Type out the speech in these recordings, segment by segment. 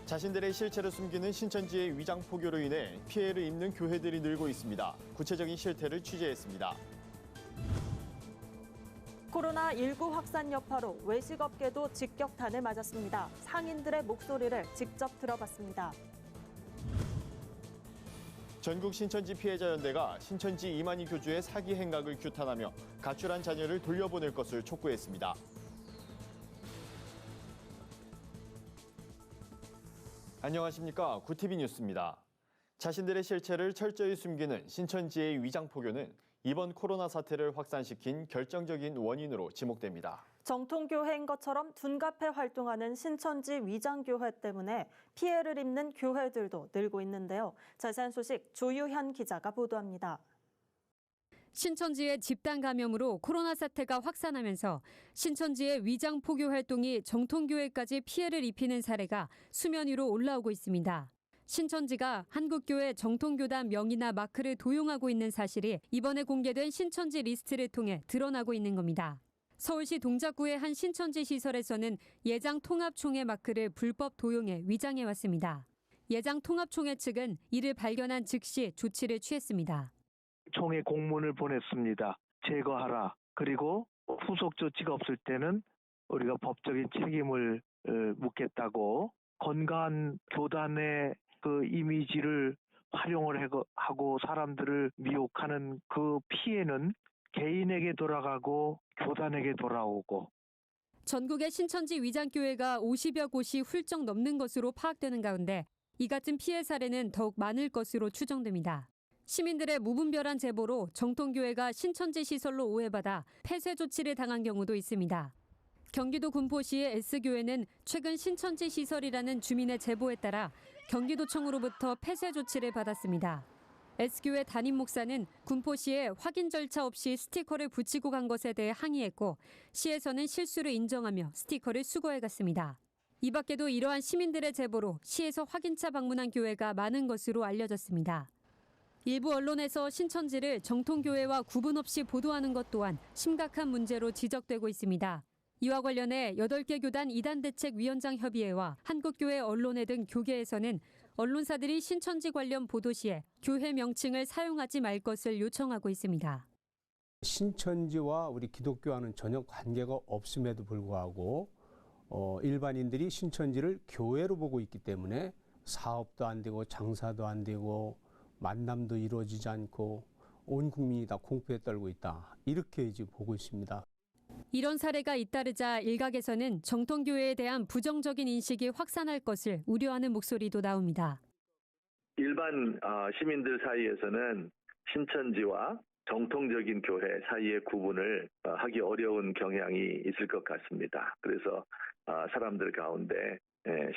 자신들의 실체를 숨기는 신천지의 위장 포교로 인해 피해를 입는 교회들이 늘고 있습니다. 구체적인 실태를 취재했습니다. 코로나19 확산 여파로 외식업계도 직격탄을 맞았습니다. 상인들의 목소리를 직접 들어봤습니다. 전국 신천지 피해자연대가 신천지 이만희 교주의 사기 행각을 규탄하며 가출한 자녀를 돌려보낼 것을 촉구했습니다. 안녕하십니까. 구티비 뉴스입니다. 자신들의 실체를 철저히 숨기는 신천지의 위장포교는 이번 코로나 사태를 확산시킨 결정적인 원인으로 지목됩니다. 정통교회인 것처럼 둔갑해 활동하는 신천지 위장교회 때문에 피해를 입는 교회들도 늘고 있는데요. 자세한 소식 조유현 기자가 보도합니다. 신천지의 집단 감염으로 코로나 사태가 확산하면서 신천지의 위장 포교 활동이 정통교회까지 피해를 입히는 사례가 수면 위로 올라오고 있습니다. 신천지가 한국교회 정통교단 명의나 마크를 도용하고 있는 사실이 이번에 공개된 신천지 리스트를 통해 드러나고 있는 겁니다. 서울시 동작구의 한 신천지 시설에서는 예장 통합총회 마크를 불법 도용해 위장해왔습니다. 예장 통합총회 측은 이를 발견한 즉시 조치를 취했습니다. 총회 공문을 보냈습니다. 제거하라. 그리고 후속 조치가 없을 때는 우리가 법적인 책임을 묻겠다고 건강한 교단의 그 이미지를 활용을 하고 사람들을 미혹하는 그 피해는 개인에게 돌아가고 교단에게 돌아오고. 전국의 신천지 위장교회가 50여 곳이 훌쩍 넘는 것으로 파악되는 가운데 이 같은 피해 사례는 더욱 많을 것으로 추정됩니다. 시민들의 무분별한 제보로 정통교회가 신천지 시설로 오해받아 폐쇄 조치를 당한 경우도 있습니다. 경기도 군포시의 S교회는 최근 신천지 시설이라는 주민의 제보에 따라 경기도청으로부터 폐쇄 조치를 받았습니다. S교회 담임 목사는 군포시에 확인 절차 없이 스티커를 붙이고 간 것에 대해 항의했고 시에서는 실수를 인정하며 스티커를 수거해갔습니다. 이 밖에도 이러한 시민들의 제보로 시에서 확인차 방문한 교회가 많은 것으로 알려졌습니다. 일부 언론에서 신천지를 정통교회와 구분 없이 보도하는 것 또한 심각한 문제로 지적되고 있습니다. 이와 관련해 8개 교단 이단대책위원장 협의회와 한국교회 언론회 등 교계에서는 언론사들이 신천지 관련 보도 시에 교회 명칭을 사용하지 말 것을 요청하고 있습니다. 신천지와 우리 기독교와는 전혀 관계가 없음에도 불구하고 일반인들이 신천지를 교회로 보고 있기 때문에 사업도 안 되고 장사도 안 되고 만남도 이루어지지 않고 온 국민이 다 공포에 떨고 있다. 이렇게 지금 보고 있습니다. 이런 사례가 잇따르자 일각에서는 정통교회에 대한 부정적인 인식이 확산할 것을 우려하는 목소리도 나옵니다. 일반 시민들 사이에서는 신천지와 정통적인 교회 사이의 구분을 하기 어려운 경향이 있을 것 같습니다. 그래서 사람들 가운데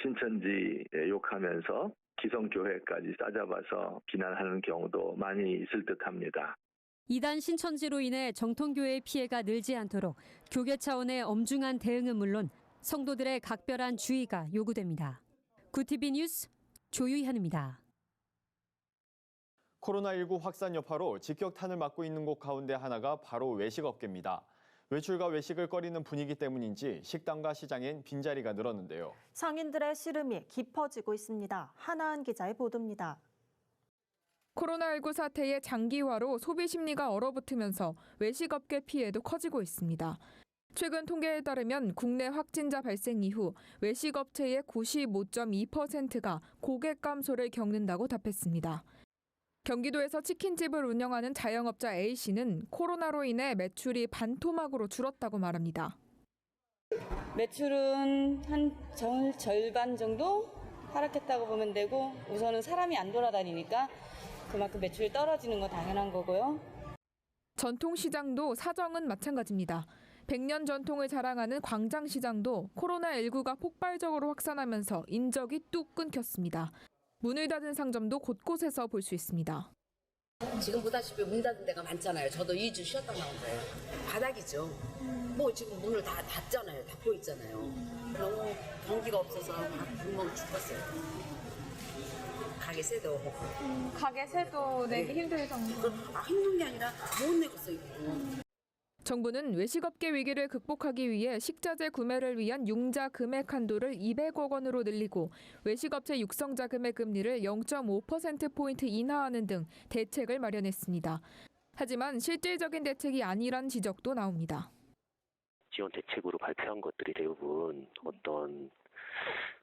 신천지 욕하면서 기성교회까지 싸잡아서 비난하는 경우도 많이 있을 듯합니다. 이단 신천지로 인해 정통교회의 피해가 늘지 않도록 교계 차원의 엄중한 대응은 물론 성도들의 각별한 주의가 요구됩니다. 구티비 뉴스 조유현입니다. 코로나19 확산 여파로 직격탄을 맞고 있는 곳 가운데 하나가 바로 외식업계입니다. 외출과 외식을 꺼리는 분위기 때문인지 식당과 시장엔 빈자리가 늘었는데요. 상인들의 시름이 깊어지고 있습니다. 하나은 기자의 보도입니다. 코로나19 사태의 장기화로 소비 심리가 얼어붙으면서 외식업계 피해도 커지고 있습니다. 최근 통계에 따르면 국내 확진자 발생 이후 외식업체의 95.2%가 고객 감소를 겪는다고 답했습니다. 경기도에서 치킨집을 운영하는 자영업자 A씨는 코로나로 인해 매출이 반토막으로 줄었다고 말합니다. 매출은 한 절반 정도 하락했다고 보면 되고 우선은 사람이 안 돌아다니니까 그만큼 매출이 떨어지는 건 당연한 거고요. 전통시장도 사정은 마찬가지입니다. 100년 전통을 자랑하는 광장시장도 코로나19가 폭발적으로 확산하면서 인적이 뚝 끊겼습니다. 문을 닫은 상점도 곳곳에서 볼 수 있습니다. 지금 보다시피 문 닫은 데가 많잖아요. 저도 2주 쉬었다 나온 거예요. 바닥이죠. 뭐 지금 문을 다 닫잖아요. 닫고 있잖아요. 너무 경기가 없어서 구멍 죽었어요. 가게 새도. 가게 새도 내기 힘들 정도. 힘든 게 아니라 못 내고 써 있고. 정부는 외식업계 위기를 극복하기 위해 식자재 구매를 위한 융자 금액 한도를 200억 원으로 늘리고 외식업체 육성자금의 금리를 0.5%포인트 인하하는 등 대책을 마련했습니다. 하지만 실질적인 대책이 아니란 지적도 나옵니다. 지원 대책으로 발표한 것들이 대부분 어떤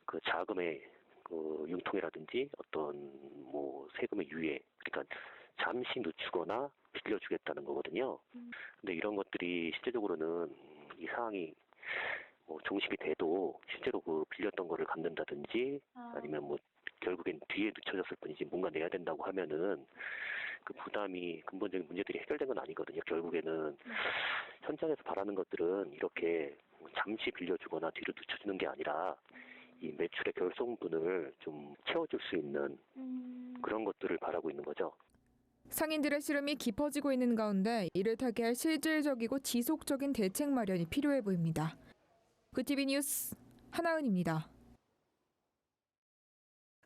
그 자금의 그 융통이라든지 어떤 뭐 세금의 유예, 그러니까 잠시 늦추거나 빌려주겠다는 거거든요. 근데 이런 것들이 실제적으로는 이 사항이 뭐 종식이 돼도 실제로 그 빌렸던 거를 갚는다든지 아니면 뭐 결국엔 뒤에 늦춰졌을 뿐이지 뭔가 내야 된다고 하면은 그 부담이 근본적인 문제들이 해결된 건 아니거든요. 결국에는 현장에서 바라는 것들은 이렇게 잠시 빌려주거나 뒤로 늦춰주는 게 아니라 이 매출의 결손분을 좀 채워줄 수 있는 그런 것들을 바라고 있는 거죠. 상인들의 시름이 깊어지고 있는 가운데 이를 타개할 실질적이고 지속적인 대책 마련이 필요해 보입니다. 그TV 뉴스 하나은입니다.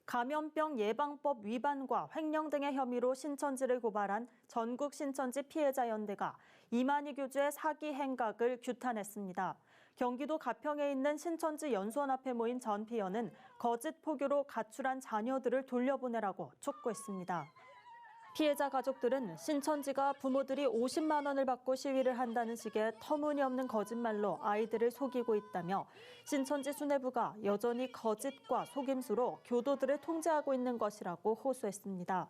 감염병 예방법 위반과 횡령 등의 혐의로 신천지를 고발한 전국 신천지 피해자 연대가 이만희 교주의 사기 행각을 규탄했습니다. 경기도 가평에 있는 신천지 연수원 앞에 모인 전 피어는 거짓 포교로 가출한 자녀들을 돌려보내라고 촉구했습니다. 피해자 가족들은 신천지가 부모들이 50만 원을 받고 시위를 한다는 식의 터무니없는 거짓말로 아이들을 속이고 있다며 신천지 수뇌부가 여전히 거짓과 속임수로 교도들을 통제하고 있는 것이라고 호소했습니다.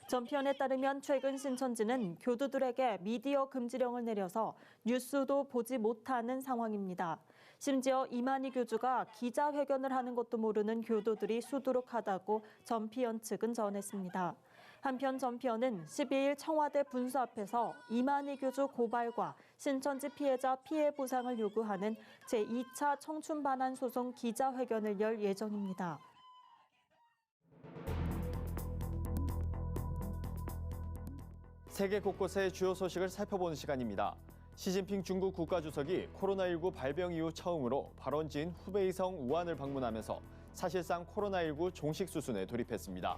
전편에 따르면 최근 신천지는 교도들에게 미디어 금지령을 내려서 뉴스도 보지 못하는 상황입니다. 심지어 이만희 교주가 기자회견을 하는 것도 모르는 교도들이 수두룩하다고 전피연 측은 전했습니다. 한편 전피연은 12일 청와대 분수 앞에서 이만희 교주 고발과 신천지 피해자 피해 보상을 요구하는 제2차 청춘 반환 소송 기자회견을 열 예정입니다. 세계 곳곳의 주요 소식을 살펴보는 시간입니다. 시진핑 중국 국가주석이 코로나19 발병 이후 처음으로 발원지인 후베이성 우한을 방문하면서 사실상 코로나19 종식 수순에 돌입했습니다.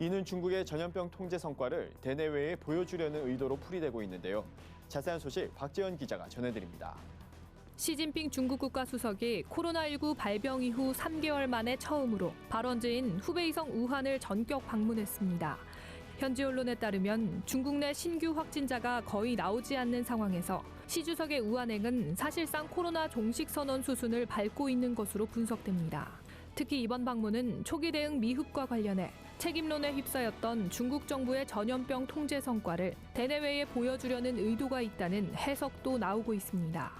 이는 중국의 전염병 통제 성과를 대내외에 보여주려는 의도로 풀이되고 있는데요. 자세한 소식 박지연 기자가 전해드립니다. 시진핑 중국 국가수석이 코로나19 발병 이후 3개월 만에 처음으로 발원지인 후베이성 우한을 전격 방문했습니다. 현지 언론에 따르면 중국 내 신규 확진자가 거의 나오지 않는 상황에서 시 주석의 우한행은 사실상 코로나 종식 선언 수순을 밟고 있는 것으로 분석됩니다. 특히 이번 방문은 초기 대응 미흡과 관련해 책임론에 휩싸였던 중국 정부의 전염병 통제 성과를 대내외에 보여주려는 의도가 있다는 해석도 나오고 있습니다.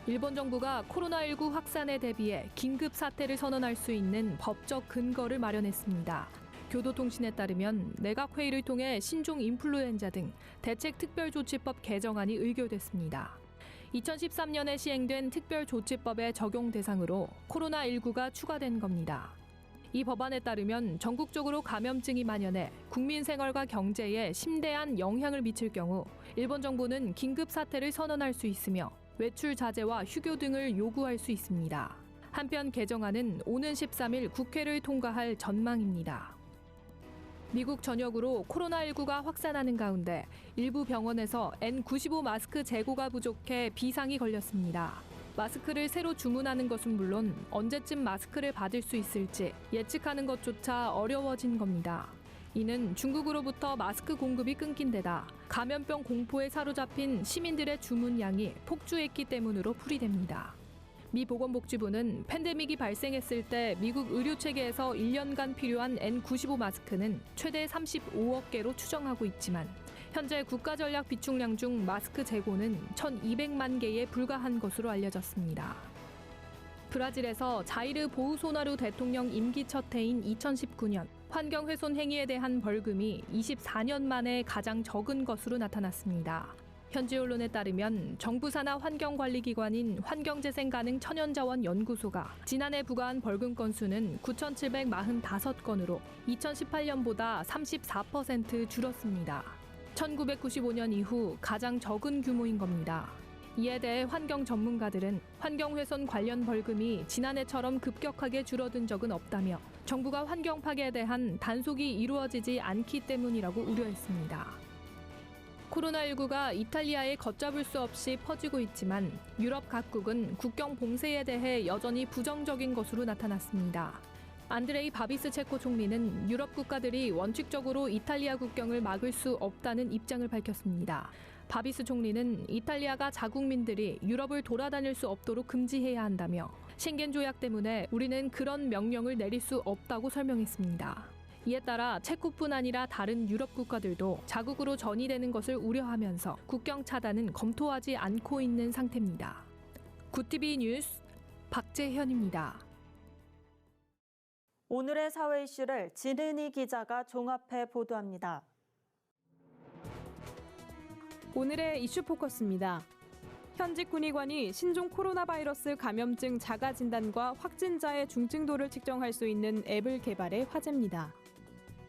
일본 정부가 코로나19 확산에 대비해 긴급 사태를 선언할 수 있는 법적 근거를 마련했습니다. 교도통신에 따르면 내각회의를 통해 신종 인플루엔자 등 대책특별조치법 개정안이 의결됐습니다. 2013년에 시행된 특별조치법의 적용 대상으로 코로나19가 추가된 겁니다. 이 법안에 따르면 전국적으로 감염증이 만연해 국민 생활과 경제에 심대한 영향을 미칠 경우 일본 정부는 긴급 사태를 선언할 수 있으며 외출 자제와 휴교 등을 요구할 수 있습니다. 한편 개정안은 오는 13일 국회를 통과할 전망입니다. 미국 전역으로 코로나19가 확산하는 가운데 일부 병원에서 N95 마스크 재고가 부족해 비상이 걸렸습니다. 마스크를 새로 주문하는 것은 물론 언제쯤 마스크를 받을 수 있을지 예측하는 것조차 어려워진 겁니다. 이는 중국으로부터 마스크 공급이 끊긴 데다 감염병 공포에 사로잡힌 시민들의 주문량이 폭주했기 때문으로 풀이됩니다. 미 보건복지부는 팬데믹이 발생했을 때 미국 의료체계에서 1년간 필요한 N95 마스크는 최대 35억 개로 추정하고 있지만 현재 국가전략 비축량 중 마스크 재고는 1,200만 개에 불과한 것으로 알려졌습니다. 브라질에서 자이르 보우소나루 대통령 임기 첫 해인 2019년 환경훼손 행위에 대한 벌금이 24년 만에 가장 적은 것으로 나타났습니다. 현지 언론에 따르면 정부 산하 환경관리기관인 환경재생가능 천연자원연구소가 지난해 부과한 벌금 건수는 9,745건으로 2018년보다 34% 줄었습니다. 1995년 이후 가장 적은 규모인 겁니다. 이에 대해 환경 전문가들은 환경훼손 관련 벌금이 지난해처럼 급격하게 줄어든 적은 없다며 정부가 환경 파괴에 대한 단속이 이루어지지 않기 때문이라고 우려했습니다. 코로나19가 이탈리아에 걷잡을 수 없이 퍼지고 있지만 유럽 각국은 국경 봉쇄에 대해 여전히 부정적인 것으로 나타났습니다. 안드레이 바비스 체코 총리는 유럽 국가들이 원칙적으로 이탈리아 국경을 막을 수 없다는 입장을 밝혔습니다. 바비스 총리는 이탈리아가 자국민들이 유럽을 돌아다닐 수 없도록 금지해야 한다며 셴겐 조약 때문에 우리는 그런 명령을 내릴 수 없다고 설명했습니다. 이에 따라 체코뿐 아니라 다른 유럽 국가들도 자국으로 전이되는 것을 우려하면서 국경 차단은 검토하지 않고 있는 상태입니다. 구티비 뉴스 박재현입니다. 오늘의 사회 이슈를 진은희 기자가 종합해 보도합니다. 오늘의 이슈 포커스입니다. 현직 군의관이 신종 코로나 바이러스 감염증 자가 진단과 확진자의 중증도를 측정할 수 있는 앱을 개발해 화제입니다.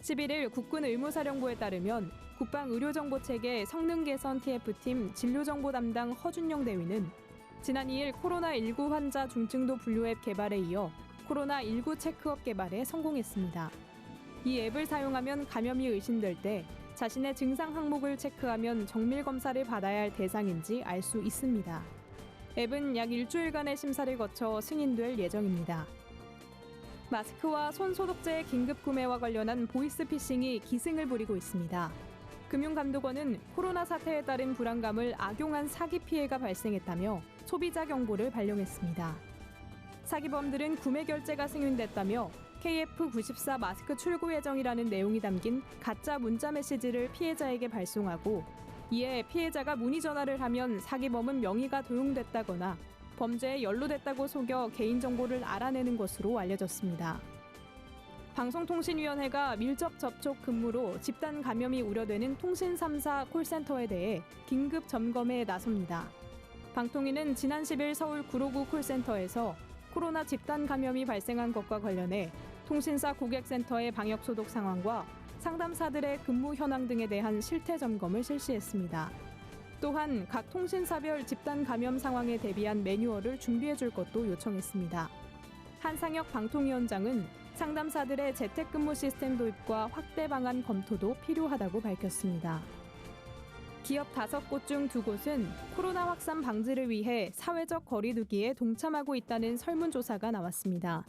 11일 국군 의무사령부에 따르면 국방의료정보체계 성능개선 TF팀 진료정보 담당 허준영 대위는 지난 2일 코로나19 환자 중증도 분류 앱 개발에 이어 코로나19 체크업 개발에 성공했습니다. 이 앱을 사용하면 감염이 의심될 때 자신의 증상 항목을 체크하면 정밀 검사를 받아야 할 대상인지 알 수 있습니다. 앱은 약 일주일간의 심사를 거쳐 승인될 예정입니다. 마스크와 손 소독제의 긴급 구매와 관련한 보이스피싱이 기승을 부리고 있습니다. 금융감독원은 코로나 사태에 따른 불안감을 악용한 사기 피해가 발생했다며 소비자 경보를 발령했습니다. 사기범들은 구매 결제가 승인됐다며 KF94 마스크 출고 예정이라는 내용이 담긴 가짜 문자 메시지를 피해자에게 발송하고 이에 피해자가 문의 전화를 하면 사기범은 명의가 도용됐다거나 범죄에 연루됐다고 속여 개인정보를 알아내는 것으로 알려졌습니다. 방송통신위원회가 밀접 접촉 근무로 집단 감염이 우려되는 통신 3사 콜센터에 대해 긴급 점검에 나섭니다. 방통위는 지난 10일 서울 구로구 콜센터에서 코로나 집단 감염이 발생한 것과 관련해 통신사 고객센터의 방역 소독 상황과 상담사들의 근무 현황 등에 대한 실태 점검을 실시했습니다. 또한 각 통신사별 집단 감염 상황에 대비한 매뉴얼을 준비해 줄 것도 요청했습니다. 한상혁 방통위원장은 상담사들의 재택근무 시스템 도입과 확대 방안 검토도 필요하다고 밝혔습니다. 기업 5곳 중 2곳은 코로나 확산 방지를 위해 사회적 거리 두기에 동참하고 있다는 설문조사가 나왔습니다.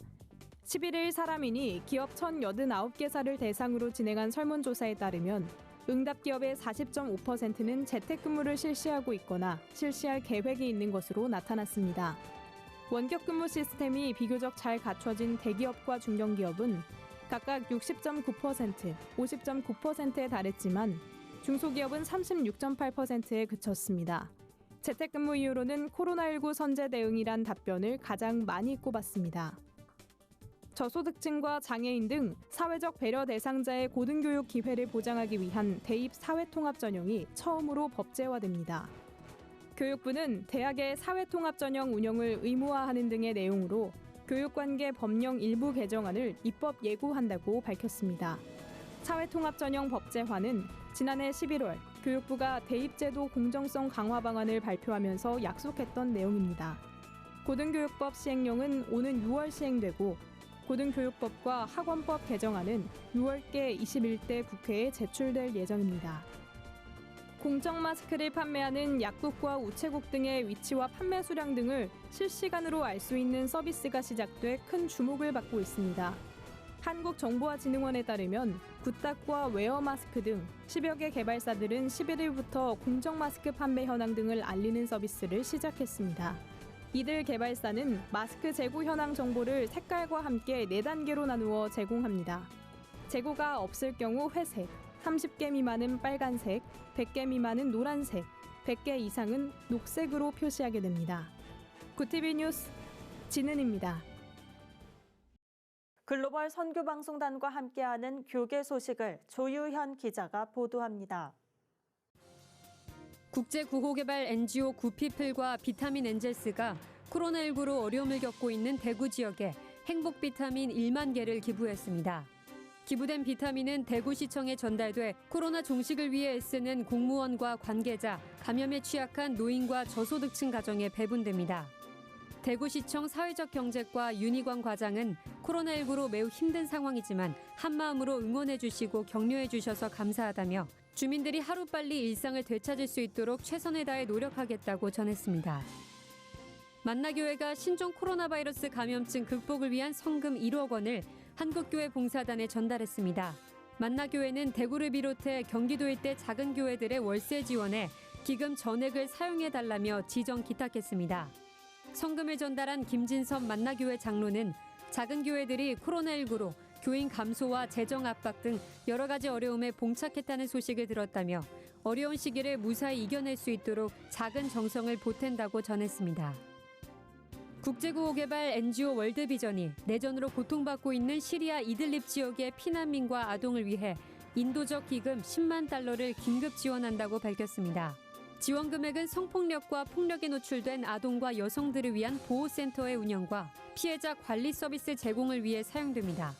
11일 사람인이 기업 1,089개사를 대상으로 진행한 설문조사에 따르면 응답 기업의 40.5%는 재택근무를 실시하고 있거나 실시할 계획이 있는 것으로 나타났습니다. 원격 근무 시스템이 비교적 잘 갖춰진 대기업과 중견기업은 각각 60.9%, 50.9%에 달했지만 중소기업은 36.8%에 그쳤습니다. 재택근무 이유로는 코로나19 선제 대응이란 답변을 가장 많이 꼽았습니다. 저소득층과 장애인 등 사회적 배려 대상자의 고등교육 기회를 보장하기 위한 대입 사회통합 전형이 처음으로 법제화됩니다. 교육부는 대학의 사회통합 전형 운영을 의무화하는 등의 내용으로 교육관계 법령 일부 개정안을 입법 예고한다고 밝혔습니다. 사회통합 전형 법제화는 지난해 11월 교육부가 대입제도 공정성 강화 방안을 발표하면서 약속했던 내용입니다. 고등교육법 시행령은 오는 6월 시행되고 고등교육법과 학원법 개정안은 6월께 21대 국회에 제출될 예정입니다. 공적 마스크를 판매하는 약국과 우체국 등의 위치와 판매 수량 등을 실시간으로 알 수 있는 서비스가 시작돼 큰 주목을 받고 있습니다. 한국정보화진흥원에 따르면 굿닥과 웨어 마스크 등 10여 개 개발사들은 11일부터 공적 마스크 판매 현황 등을 알리는 서비스를 시작했습니다. 이들 개발사는 마스크 재고 현황 정보를 색깔과 함께 4단계로 나누어 제공합니다. 재고가 없을 경우 회색, 30개 미만은 빨간색, 100개 미만은 노란색, 100개 이상은 녹색으로 표시하게 됩니다. 구티비 뉴스 진은입니다. 글로벌 선교방송단과 함께하는 교계 소식을 조유현 기자가 보도합니다. 국제구호개발 NGO 구피플과 비타민 엔젤스가 코로나19로 어려움을 겪고 있는 대구 지역에 행복 비타민 1만 개를 기부했습니다. 기부된 비타민은 대구시청에 전달돼 코로나 종식을 위해 애쓰는 공무원과 관계자, 감염에 취약한 노인과 저소득층 가정에 배분됩니다. 대구시청 사회적 경제과 윤희광 과장은 코로나19로 매우 힘든 상황이지만 한마음으로 응원해 주시고 격려해 주셔서 감사하다며 주민들이 하루빨리 일상을 되찾을 수 있도록 최선을 다해 노력하겠다고 전했습니다. 만나교회가 신종 코로나 바이러스 감염증 극복을 위한 성금 1억 원을 한국교회 봉사단에 전달했습니다. 만나교회는 대구를 비롯해 경기도 일대 작은 교회들의 월세 지원에 기금 전액을 사용해달라며 지정 기탁했습니다. 성금을 전달한 김진섭 만나교회 장로는 작은 교회들이 코로나19로 교인 감소와 재정 압박 등 여러 가지 어려움에 봉착했다는 소식을 들었다며 어려운 시기를 무사히 이겨낼 수 있도록 작은 정성을 보탠다고 전했습니다. 국제구호개발 NGO 월드비전이 내전으로 고통받고 있는 시리아 이들립 지역의 피난민과 아동을 위해 인도적 기금 10만 달러를 긴급 지원한다고 밝혔습니다. 지원 금액은 성폭력과 폭력에 노출된 아동과 여성들을 위한 보호센터의 운영과 피해자 관리 서비스 제공을 위해 사용됩니다.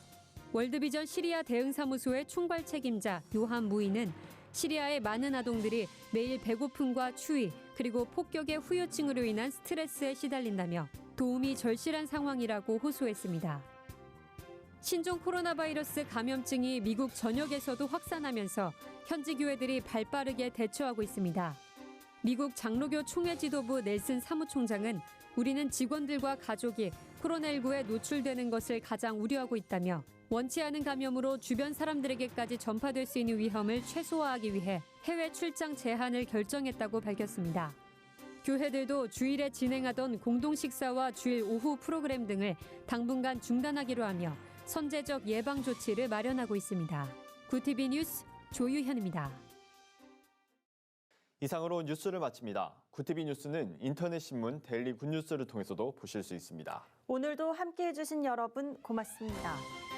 월드비전 시리아 대응사무소의 총괄 책임자 요한 무이는 시리아의 많은 아동들이 매일 배고픔과 추위 그리고 폭격의 후유증으로 인한 스트레스에 시달린다며 도움이 절실한 상황이라고 호소했습니다. 신종 코로나 바이러스 감염증이 미국 전역에서도 확산하면서 현지 교회들이 발빠르게 대처하고 있습니다. 미국 장로교 총회 지도부 넬슨 사무총장은 우리는 직원들과 가족이 코로나19에 노출되는 것을 가장 우려하고 있다며 원치 않은 감염으로 주변 사람들에게까지 전파될 수 있는 위험을 최소화하기 위해 해외 출장 제한을 결정했다고 밝혔습니다. 교회들도 주일에 진행하던 공동 식사와 주일 오후 프로그램 등을 당분간 중단하기로 하며 선제적 예방 조치를 마련하고 있습니다. 구티비 뉴스 조유현입니다. 이상으로 뉴스를 마칩니다. 구티비 뉴스는 인터넷 신문 데일리 굿뉴스를 통해서도 보실 수 있습니다. 오늘도 함께해 주신 여러분 고맙습니다.